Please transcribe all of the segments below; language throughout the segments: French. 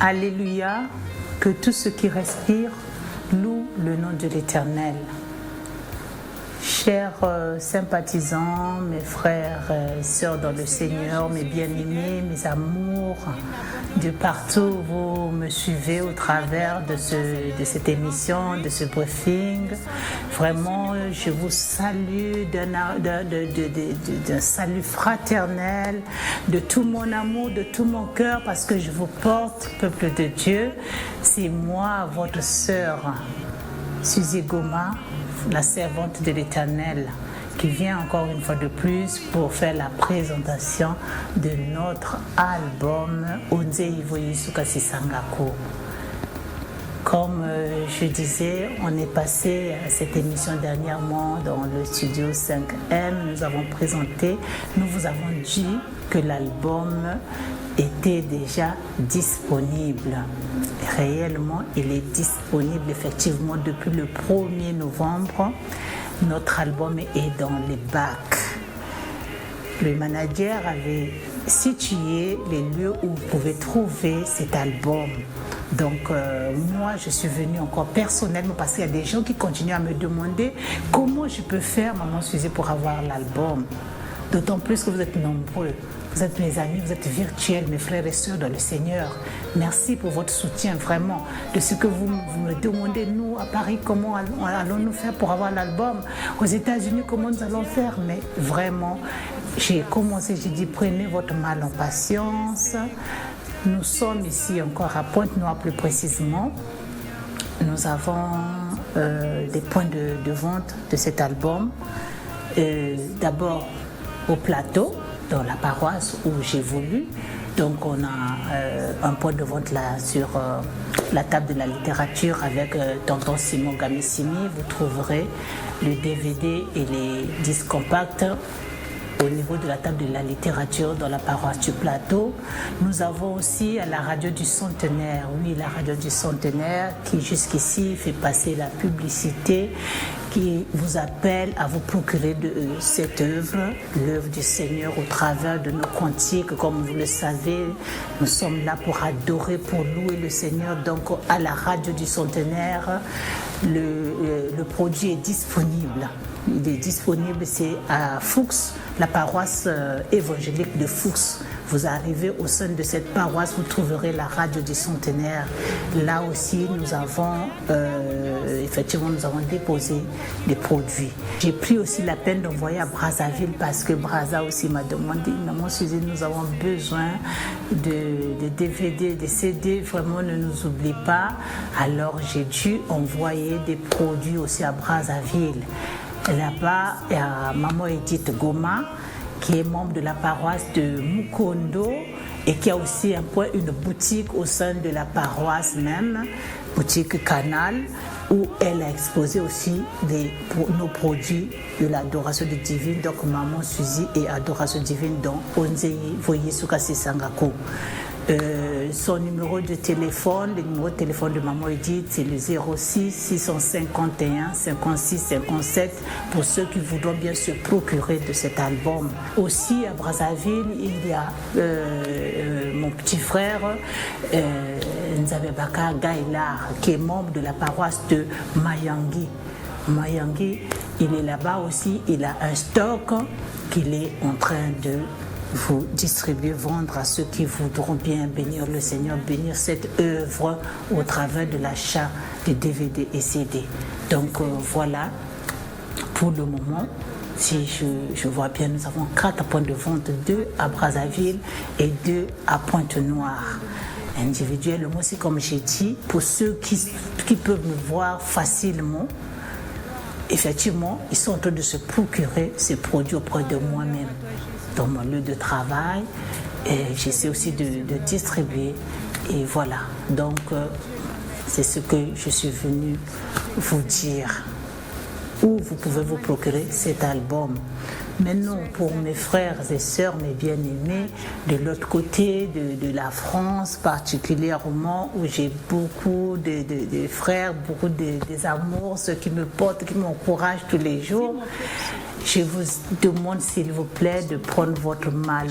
Alléluia, que tout ce qui respire loue le nom de l'Éternel. Chers sympathisants, mes frères et sœurs dans le Seigneur, mes bien-aimés, mes amours, de partout où vous me suivez au travers de cette émission, de ce briefing, vraiment je vous salue d'un salut fraternel, de tout mon amour, de tout mon cœur, parce que je vous porte, peuple de Dieu. C'est moi, votre sœur, Suzy Goma, la servante de l'Éternel, qui vient encore une fois de plus pour faire la présentation de notre album Onze Ivoyi Sukasi Sangako. Comme je disais, on est passé à cette émission dernièrement dans le studio 5M. Nous avons présenté, nous vous avons dit que l'album était déjà disponible. Réellement, il est disponible effectivement depuis le 1er novembre. Notre album est dans les bacs. Le manager avait situé les lieux où vous pouvez trouver cet album. Donc moi je suis venue encore personnellement parce qu'il y a des gens qui continuent à me demander comment je peux faire, Maman Suzy, pour avoir l'album. D'autant plus que vous êtes nombreux. Vous êtes mes amis, vous êtes virtuels, mes frères et sœurs dans le Seigneur. Merci pour votre soutien, vraiment, de ce que vous me demandez. Nous, à Paris, comment allons-nous faire pour avoir l'album? Aux États-Unis, comment nous allons faire? Mais vraiment, j'ai commencé, j'ai dit, prenez votre mal en patience. Nous sommes ici encore à Pointe-Noire, plus précisément. Nous avons des points de vente de cet album. D'abord, au plateau, dans la paroisse où j'évolue. Donc on a un point de vente là sur la table de la littérature avec tonton Simon Gamissimi. Vous trouverez le DVD et les disques compacts au niveau de la table de la littérature dans la paroisse du plateau. Nous avons aussi à la radio du Centenaire, oui, la radio du Centenaire qui jusqu'ici fait passer la publicité, qui vous appelle à vous procurer de cette œuvre, l'œuvre du Seigneur au travers de nos cantiques. Comme vous le savez, nous sommes là pour adorer, pour louer le Seigneur. Donc à la radio du Centenaire, le produit est disponible. Il est disponible, c'est à Fuchs, la paroisse évangélique de Fuchs. Vous arrivez au sein de cette paroisse, vous trouverez la radio du Centenaire. Là aussi, nous avons déposé des produits. J'ai pris aussi la peine d'envoyer à Brazzaville parce que Brazza aussi m'a demandé, Maman Suzy, nous avons besoin de DVD, de CD, vraiment ne nous oublie pas. Alors j'ai dû envoyer des produits aussi à Brazzaville. Là-bas, il y a Maman Edith Goma, qui est membre de la paroisse de Mukondo et qui a aussi une boutique au sein de la paroisse même, boutique Canal, où elle a exposé aussi nos produits de l'adoration divine, donc Maman Suzy et adoration divine dans Onze Ivoyi Sukasi Sangako. Son numéro de téléphone, le numéro de téléphone de Maman Edith, c'est le 06 651 56 57 pour ceux qui voudront bien se procurer de cet album. Aussi à Brazzaville, il y a mon petit frère Nzabebaka Gaïlar, qui est membre de la paroisse de Mayangi. Mayangi, il est là-bas aussi, il a un stock qu'il est en train de vous distribuer, vendre à ceux qui voudront bien bénir le Seigneur, bénir cette œuvre au travers de l'achat de DVD et CD. Donc voilà, pour le moment, si je vois bien, nous avons 4 points de vente, 2 à Brazzaville et 2 à Pointe-Noire. Individuellement aussi, comme j'ai dit, pour ceux qui peuvent me voir facilement, effectivement, ils sont en train de se procurer ces produits auprès de moi-même dans mon lieu de travail, et j'essaie aussi de distribuer, et voilà, donc c'est ce que je suis venue vous dire, où vous pouvez vous procurer cet album. Maintenant, pour mes frères et sœurs, mes bien-aimés, de l'autre côté de la France, particulièrement, où j'ai beaucoup de frères, beaucoup des amours, ceux qui me portent, qui m'encouragent tous les jours, je vous demande s'il vous plaît de prendre votre mal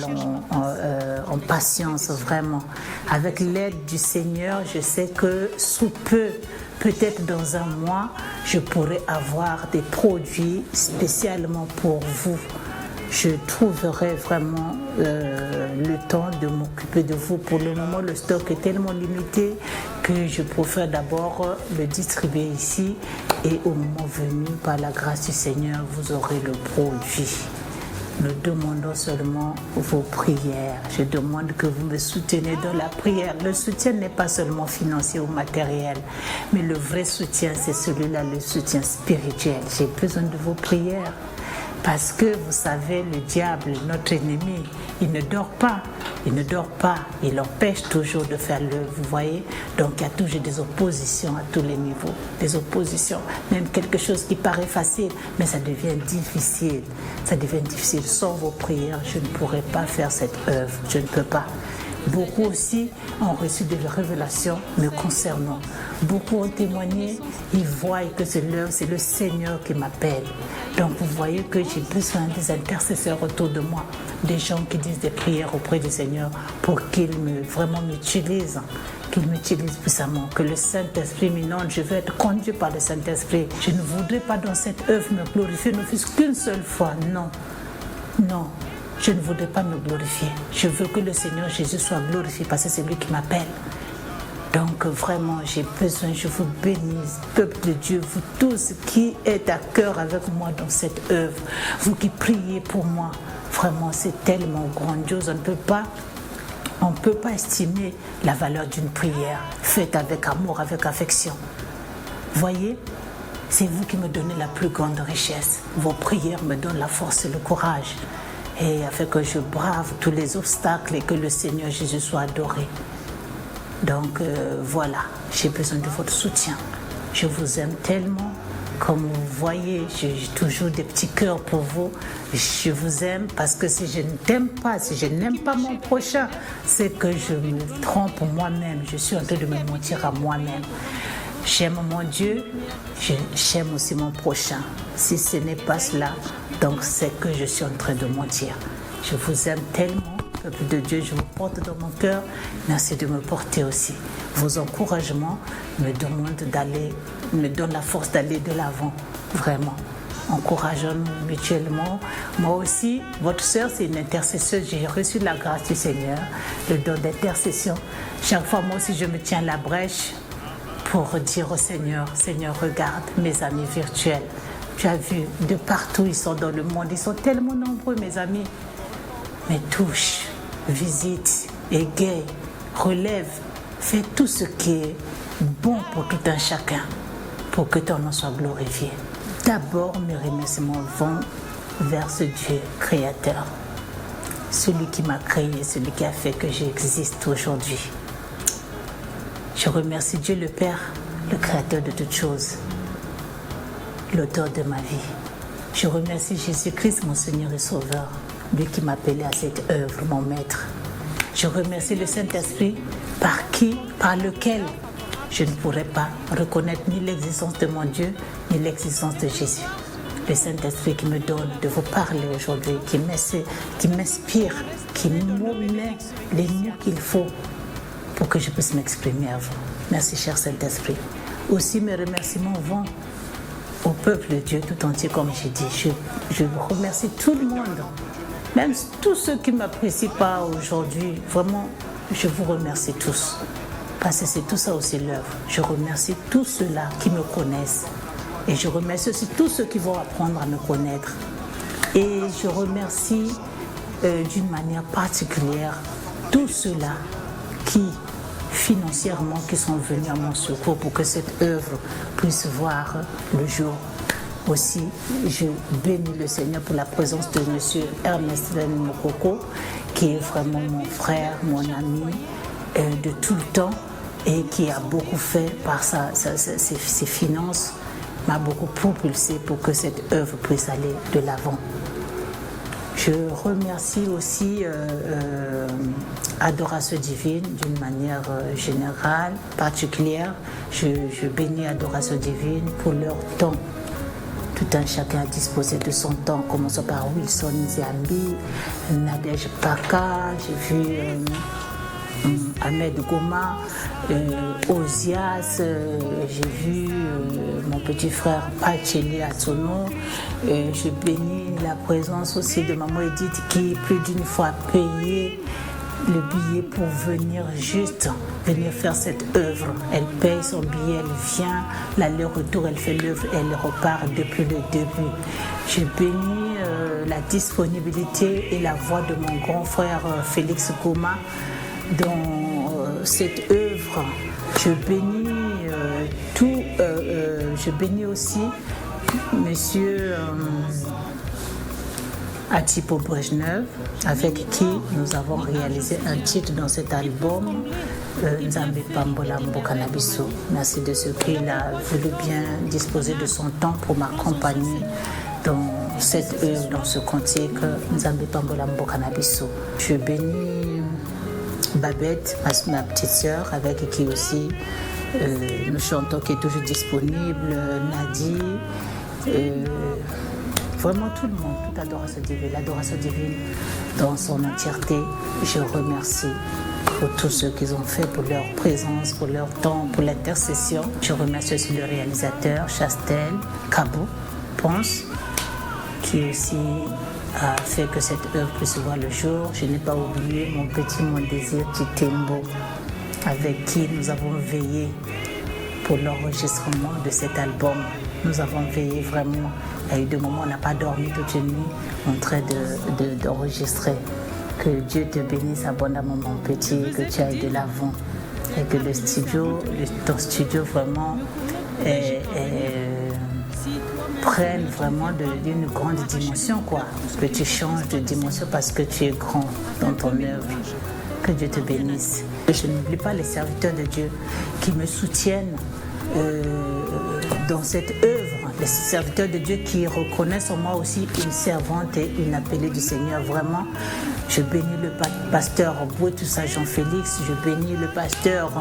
en patience, vraiment. Avec l'aide du Seigneur, je sais que sous peu, peut-être dans un mois, je pourrai avoir des produits spécialement pour vous. Je trouverai vraiment le temps de m'occuper de vous. Pour le moment, le stock est tellement limité que je préfère d'abord le distribuer ici et au moment venu, par la grâce du Seigneur, vous aurez le produit. Nous demandons seulement vos prières. Je demande que vous me souteniez dans la prière. Le soutien n'est pas seulement financier ou matériel, mais le vrai soutien, c'est celui-là, le soutien spirituel. J'ai besoin de vos prières. Parce que vous savez, le diable, notre ennemi, il ne dort pas. Il ne dort pas. Il empêche toujours de faire l'œuvre, vous voyez. Donc il y a toujours des oppositions à tous les niveaux. Des oppositions. Même quelque chose qui paraît facile, mais ça devient difficile. Ça devient difficile. Sans vos prières, je ne pourrais pas faire cette œuvre. Je ne peux pas. Beaucoup aussi ont reçu des révélations me concernant. Beaucoup ont témoigné, ils voient que c'est le Seigneur qui m'appelle. Donc vous voyez que j'ai besoin des intercesseurs autour de moi, des gens qui disent des prières auprès du Seigneur pour qu'il vraiment m'utilise, qu'il m'utilise puissamment, que le Saint-Esprit m'inonde. Je veux être conduit par le Saint-Esprit. Je ne voudrais pas dans cette œuvre me glorifier, ne fût-ce qu'une seule fois. Non, non. Je ne voudrais pas me glorifier. Je veux que le Seigneur Jésus soit glorifié parce que c'est lui qui m'appelle. Donc vraiment, j'ai besoin, je vous bénis, peuple de Dieu, vous tous qui êtes à cœur avec moi dans cette œuvre, vous qui priez pour moi. Vraiment, c'est tellement grandiose. On ne peut pas estimer la valeur d'une prière faite avec amour, avec affection. Voyez, c'est vous qui me donnez la plus grande richesse. Vos prières me donnent la force et le courage. Et afin que je brave tous les obstacles et que le Seigneur Jésus soit adoré. Donc voilà, j'ai besoin de votre soutien. Je vous aime tellement. Comme vous voyez, j'ai toujours des petits cœurs pour vous. Je vous aime parce que si je ne t'aime pas, si je n'aime pas mon prochain, c'est que je me trompe moi-même. Je suis en train de me mentir à moi-même. J'aime mon Dieu, j'aime aussi mon prochain. Si ce n'est pas cela, donc c'est que je suis en train de mentir. Je vous aime tellement, peuple de Dieu, je vous porte dans mon cœur. Merci de me porter aussi. Vos encouragements me donnent la force d'aller de l'avant, vraiment. Encourageons-nous mutuellement. Moi aussi, votre sœur, c'est une intercesseuse. J'ai reçu la grâce du Seigneur, le don d'intercession. Chaque fois, moi aussi, je me tiens à la brèche pour dire au Seigneur, Seigneur, regarde mes amis virtuels. Tu as vu, de partout ils sont dans le monde, ils sont tellement nombreux mes amis. Mais touche, visite, égaye, relève, fais tout ce qui est bon pour tout un chacun, pour que ton nom soit glorifié. D'abord, mes remerciements vont vers ce Dieu créateur, celui qui m'a créé, celui qui a fait que j'existe aujourd'hui. Je remercie Dieu le Père, le créateur de toutes choses, l'auteur de ma vie. Je remercie Jésus-Christ, mon Seigneur et Sauveur, lui qui m'a appelé à cette œuvre, mon Maître. Je remercie le Saint-Esprit par lequel je ne pourrais pas reconnaître ni l'existence de mon Dieu, ni l'existence de Jésus. Le Saint-Esprit qui me donne de vous parler aujourd'hui, qui m'inspire, qui me met les mots qu'il faut pour que je puisse m'exprimer à vous. Merci, cher Saint-Esprit. Aussi, mes remerciements vont au peuple de Dieu tout entier, comme j'ai dit. Je remercie tout le monde, même tous ceux qui ne m'apprécient pas aujourd'hui. Vraiment, je vous remercie tous. Parce que c'est tout ça aussi l'œuvre. Je remercie tous ceux-là qui me connaissent. Et je remercie aussi tous ceux qui vont apprendre à me connaître. Et je remercie d'une manière particulière tous ceux-là qui, financièrement, qui sont venus à mon secours pour que cette œuvre puisse voir le jour. Aussi, je bénis le Seigneur pour la présence de M. Ernest Mokoko, qui est vraiment mon frère, mon ami de tout le temps et qui a beaucoup fait par ses finances, m'a beaucoup propulsé pour que cette œuvre puisse aller de l'avant. Je remercie aussi Adoration Divine d'une manière générale, particulière. Je bénis Adoration Divine pour leur temps. Tout un chacun a disposé de son temps, commençant par Wilson Nziambi, Nadège Paka, j'ai vu Ahmed Goma, Ozias, j'ai vu mon petit frère Pacheli Atsono. Je bénis la présence aussi de maman Edith qui plus d'une fois a payé le billet pour venir faire cette œuvre. Elle paye son billet, elle vient, l'aller-retour, elle fait l'œuvre, elle repart depuis le début. Je bénis la disponibilité et la voix de mon grand frère Félix Goma dans cette œuvre. Je bénis je bénis aussi Monsieur Atipo Brejnev, avec qui nous avons réalisé un titre dans cet album, Nzambe Pambola Mbokanabiso. Merci de ce qu'il a voulu bien disposer de son temps pour m'accompagner dans cette œuvre, dans ce cantique, Nzambe Pambola Mbokanabiso. Je bénis Babette, ma petite sœur, avec qui aussi nous chantons, qui est toujours disponible, Nadi, vraiment tout le monde, toute l'adoration divine dans son entièreté. Je remercie pour tout ce qu'ils ont fait, pour leur présence, pour leur temps, pour l'intercession. Je remercie aussi le réalisateur, Chastel, Cabo, Ponce, qui aussi a fait que cette œuvre puisse voir le jour. Je n'ai pas oublié mon désir Titembo, avec qui nous avons veillé pour l'enregistrement de cet album. Nous avons veillé vraiment. Il y a eu des moments où on n'a pas dormi toute une nuit en train d'enregistrer. Que Dieu te bénisse abondamment, mon petit, que tu ailles de l'avant. Et que ton studio vraiment prenne vraiment d'une grande dimension, quoi. Que tu changes de dimension parce que tu es grand dans ton œuvre. Que Dieu te bénisse. Je n'oublie pas les serviteurs de Dieu qui me soutiennent dans cette œuvre. Les serviteurs de Dieu qui reconnaissent en moi aussi une servante et une appelée du Seigneur. Vraiment, je bénis le pasteur Bouetoussa Jean-Félix, je bénis le pasteur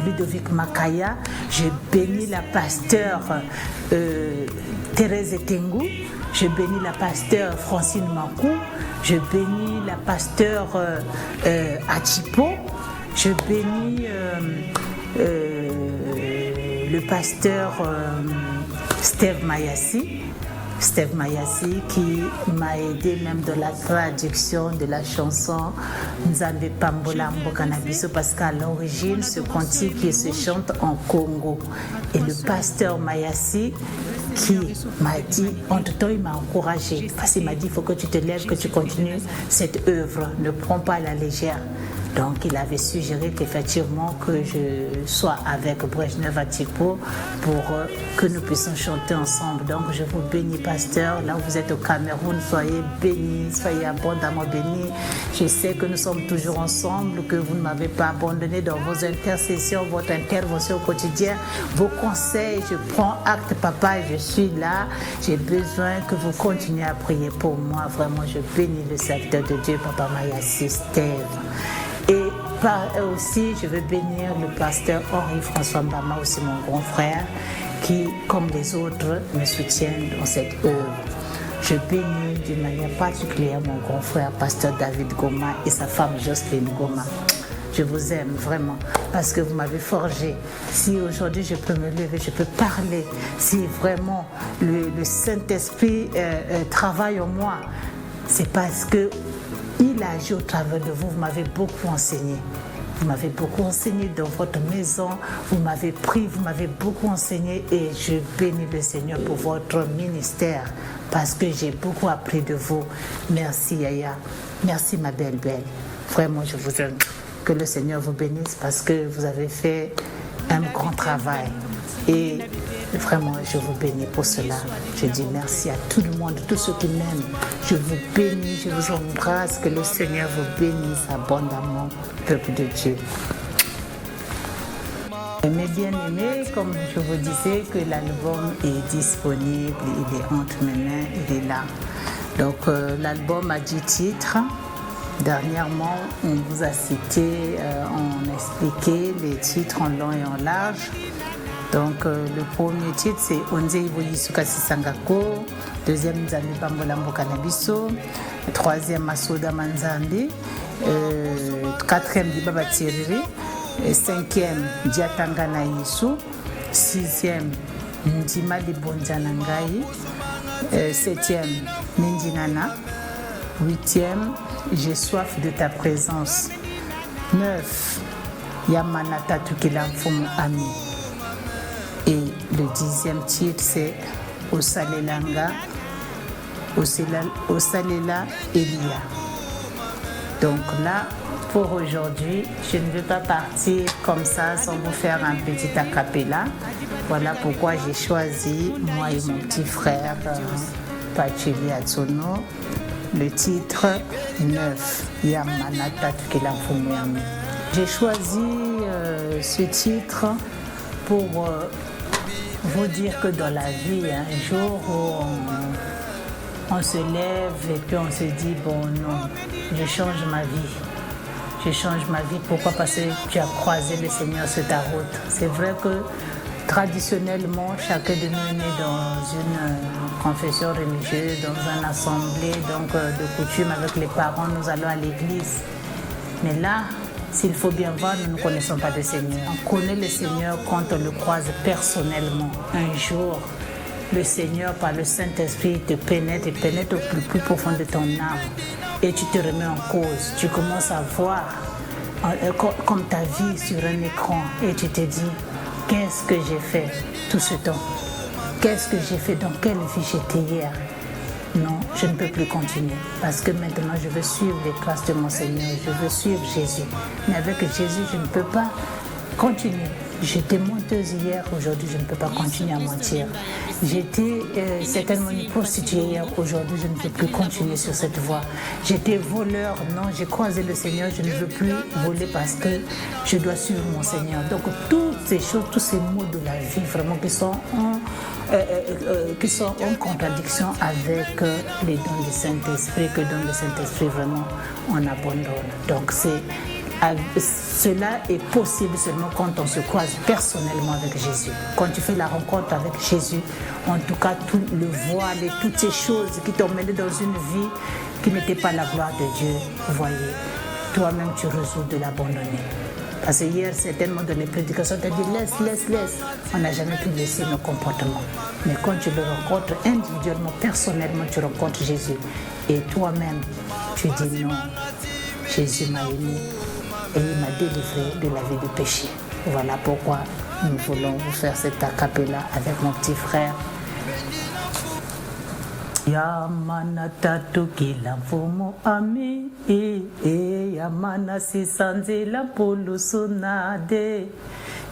Ludovic Makaya, je bénis la pasteur Thérèse Tengu, je bénis la pasteur Francine Makou, je bénis la pasteur Atipo, je bénis le pasteur Steve Mayassi qui m'a aidé même dans la traduction de la chanson Nzambe Pambola Mbokanabiso, parce qu'à l'origine ce cantique qui se chante en Congo, et le pasteur Mayassi qui m'a dit, en tout temps il m'a encouragé, parce qu'il m'a dit il faut que tu te lèves, que tu continues cette œuvre, ne prends pas à la légère. Donc il avait suggéré qu'effectivement que je sois avec Brejnev Atipo pour que nous puissions chanter ensemble. Donc je vous bénis, pasteur, là où vous êtes au Cameroun, soyez bénis, soyez abondamment bénis. Je sais que nous sommes toujours ensemble, que vous ne m'avez pas abandonné dans vos intercessions, votre intervention au quotidien, vos conseils. Je prends acte, papa, je suis là. J'ai besoin que vous continuez à prier pour moi. Vraiment, je bénis le serviteur de Dieu, Papa Mayassi Steve. Et aussi, je veux bénir le pasteur Henri-François Mbama, aussi mon grand frère, qui, comme les autres, me soutiennent dans cette œuvre. Je bénis d'une manière particulière mon grand frère, pasteur David Goma, et sa femme Jocelyne Goma. Je vous aime vraiment parce que vous m'avez forgé. Si aujourd'hui je peux me lever, je peux parler, si vraiment le Saint-Esprit travaille en moi, c'est parce que il a agi au travers de vous. Vous m'avez beaucoup enseigné. Vous m'avez beaucoup enseigné dans votre maison. Vous m'avez pris, vous m'avez beaucoup enseigné. Et je bénis le Seigneur pour votre ministère parce que j'ai beaucoup appris de vous. Merci Yaya. Merci ma belle. Vraiment, je vous aime. Que le Seigneur vous bénisse parce que vous avez fait un grand travail. Et vraiment, je vous bénis pour cela. Je dis merci à tout le monde, tous ceux qui m'aiment. Je vous bénis, je vous embrasse. Que le Seigneur vous bénisse abondamment, peuple de Dieu. Mes bien-aimés, comme je vous disais, que l'album est disponible, il est entre mes mains, il est là. Donc l'album a 10 titres. Dernièrement, on vous a cité, on a expliqué les titres en long et en large. Donc le premier titre c'est Onze Ivoyisu Kasisangako, deuxième Nzambi Bambola Mboka na biso, troisième Masoda Manzambi, quatrième Dibaba Tiriri, cinquième Diatanga na Yisu, sixième Ndima Libonza Nangai, septième Mindinana, huitième J'ai soif de ta présence, 9 Yamanata Tukila Mfumu Ami. Et le 10e titre c'est Osalelanga, Osalela Elia. Donc là, pour aujourd'hui, je ne vais pas partir comme ça sans vous faire un petit acapella. Voilà pourquoi j'ai choisi, moi et mon petit frère Pacheli Atsono, le titre 9, Yamanata Tukila Mfumu Ami. J'ai choisi ce titre pour vous dire que dans la vie, un jour où on se lève et puis on se dit, bon non, je change ma vie. Je change ma vie. Pourquoi? Parce que tu as croisé le Seigneur sur ta route. C'est vrai que traditionnellement, chacun de nous est né dans une confession religieuse, dans une assemblée, donc de coutume avec les parents, nous allons à l'église. Mais là, s'il faut bien voir, nous ne connaissons pas le Seigneur. On connaît le Seigneur quand on le croise personnellement. Un jour, le Seigneur, par le Saint-Esprit, te pénètre et pénètre au plus profond de ton âme. Et tu te remets en cause. Tu commences à voir comme ta vie sur un écran. Et tu te dis, qu'est-ce que j'ai fait tout ce temps? Qu'est-ce que j'ai fait? Dans quelle vie j'étais hier? Non, je ne peux plus continuer parce que maintenant je veux suivre les traces de mon Seigneur, je veux suivre Jésus. Mais avec Jésus, je ne peux pas continuer. J'étais menteuse hier, aujourd'hui je ne peux pas continuer à mentir. J'étais certainement une prostituée hier, aujourd'hui je ne peux plus continuer sur cette voie. J'étais voleur, non, j'ai croisé le Seigneur, je ne veux plus voler parce que je dois suivre mon Seigneur. Donc toutes ces choses, tous ces mots de la vie vraiment qui sont en contradiction avec les dons du Saint-Esprit, que dans le Saint-Esprit vraiment on abandonne. Donc cela est possible seulement quand on se croise personnellement avec Jésus. Quand tu fais la rencontre avec Jésus, en tout cas tout le voile et toutes ces choses qui t'ont mené dans une vie qui n'était pas la gloire de Dieu, voyez, toi-même tu résous de l'abandonner. Parce que hier, certainement dans les prédications, tu as dit laisse. On n'a jamais pu laisser nos comportements. Mais quand tu le rencontres individuellement, personnellement, tu rencontres Jésus. Et toi-même, tu dis non, Jésus m'a aimé et il m'a délivré de la vie de péché. Voilà pourquoi nous voulons vous faire cet acapella avec mon petit frère. Yamana tatukila mfumu ami yamana sisanzila pulusunade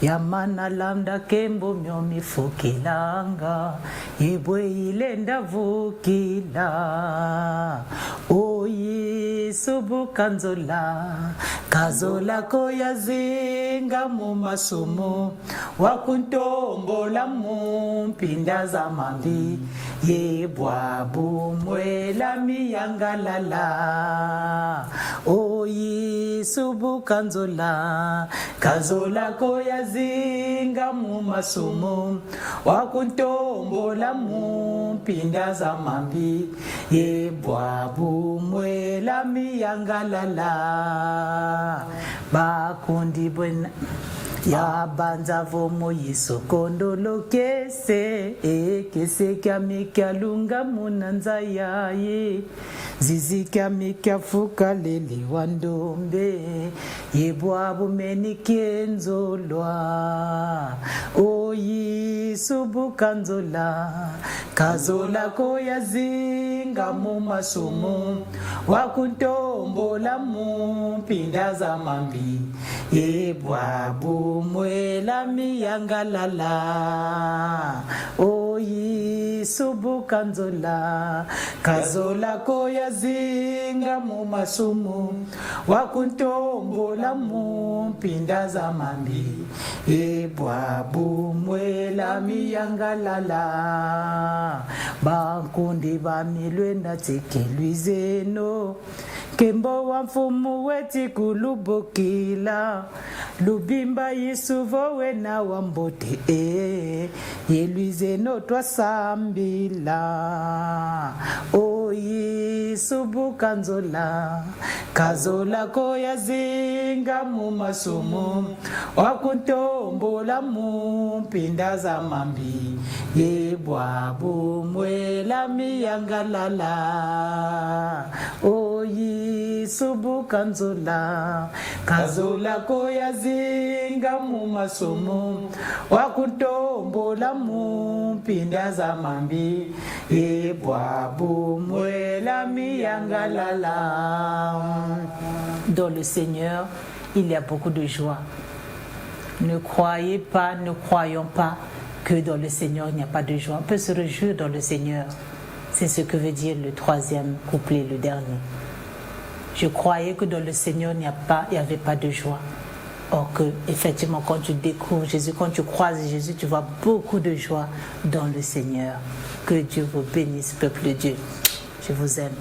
yamana lambda kembo myomi fukilanga ibwe ilenda vukila oyi subukanzola kazola koyazinga mu masumu wakuntombola mu mpinda za mambi yebwabu mwela miyangalala oyi subukanzola kazola koyazinga mu masumu wakuntombola mu mpinda za mambi yebwabu mwela miyangalala bakundi bwena yabanza vomo yisokondolo kese kyami kyalunga munanza yaye zizi kyami kyafuka leli wandombe yebwabu meni kenzolwa oyi subukanzola kazola koyazinga mu masumu wakuntombola mu mpinda za mambi yebwabu mwela miyangalala oyi subukanzola kazola koyazinga mu masumu wakuntombola mu mpinda za mambi yebwabu mwela miyangalala bankundi bamilwenda tsekelwizeno Kembo wa mfumu weti kulubokila lubimba yisuvo wena wambote yeluize no twa sambila oyi subuka nzola kazola ko yazinga mu masumu wakuntombola mu mpinda za mambi yebwabu mwela miyangalala oyi subuka nzola kazola ko yazinga mu masumu wakuntombola mu mpinda za mambi yebwabu mwela miyangalala. Dans le Seigneur, il y a beaucoup de joie. Ne croyez pas, ne croyons pas que dans le Seigneur, il n'y a pas de joie. On peut se réjouir dans le Seigneur. C'est ce que veut dire le troisième couplet, le dernier. Je croyais que dans le Seigneur, il n'y avait pas de joie. Or que, effectivement, quand tu découvres Jésus, quand tu croises Jésus, tu vois beaucoup de joie dans le Seigneur. Que Dieu vous bénisse, peuple de Dieu. Je vous aime.